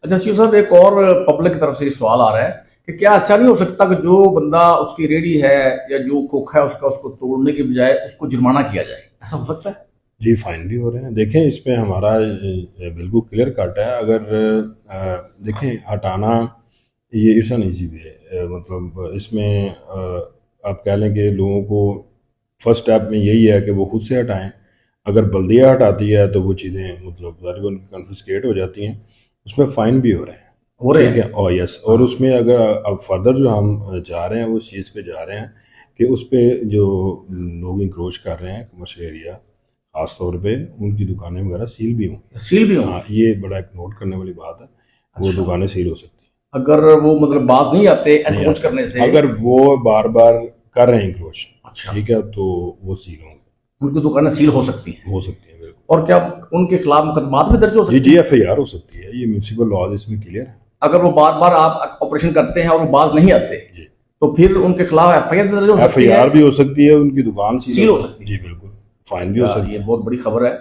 अच्छा सीओ साहब, एक और पब्लिक की तरफ से सवाल आ रहा है कि क्या ऐसा नहीं हो सकता कि जो बंदा उसकी रेडी है या जो खोखा है उसका, उसको तोड़ने के बजाय उसको जुर्माना किया जाए, ऐसा हो सकता है? जी फाइन भी हो रहे हैं। देखें इसमें हमारा बिल्कुल क्लियर कट है। अगर देखें हटाना ये इट्स एन ईजी वे, मतलब इसमें आप कह लें कि लोगों को फर्स्ट स्टेप में यही है कि वो खुद से हटाएं। अगर बल्दिया हटाती है तो वो चीज़ें मतलब कन्फिस्केट हो जाती हैं, उसमें फ़ाइन भी हो रहे हैं। हो रहे ठीक हैं। है, और यस, और हाँ। उसमें अगर अब फर्दर जो हम जा रहे हैं वो इस चीज़ पे जा रहे हैं कि उस पे जो लोग इंक्रोच कर रहे हैं कमर्शियल एरिया, खास तौर पे उनकी दुकानें वगैरह सील भी होंगी। सील भी हाँ, होंगी। ये बड़ा एक नोट करने वाली बात है। वो अच्छा। दुकानें सील हो सकती अगर वो मतलब बाज नहीं आते हैं, नहीं एनक्रोच आते। करने से। अगर वो बार बार कर रहे हैं इंक्रोच, अच्छा। ठीक है, तो वो सील होंगे, उनकी दुकानें सील हो सकती हैं। हो सकती है बिल्कुल। और क्या उनके खिलाफ मुकदमात भी दर्ज हो जी सकते जी, हैं? FIR हो सकती है, ये म्यूनसिपल लॉज इसमें क्लियर है। अगर वो बार बार आप ऑपरेशन करते हैं और वो बाज नहीं आते, जी, तो फिर उनके खिलाफ एफआईआर दर्ज हो सकती है। FIR भी हो सकती है, उनकी दुकान सील सील हो हो सकती सकती है। जी है। बिल्कुल, फाइन भी हो यार सकता ये है। बहुत बड़ी खबर है।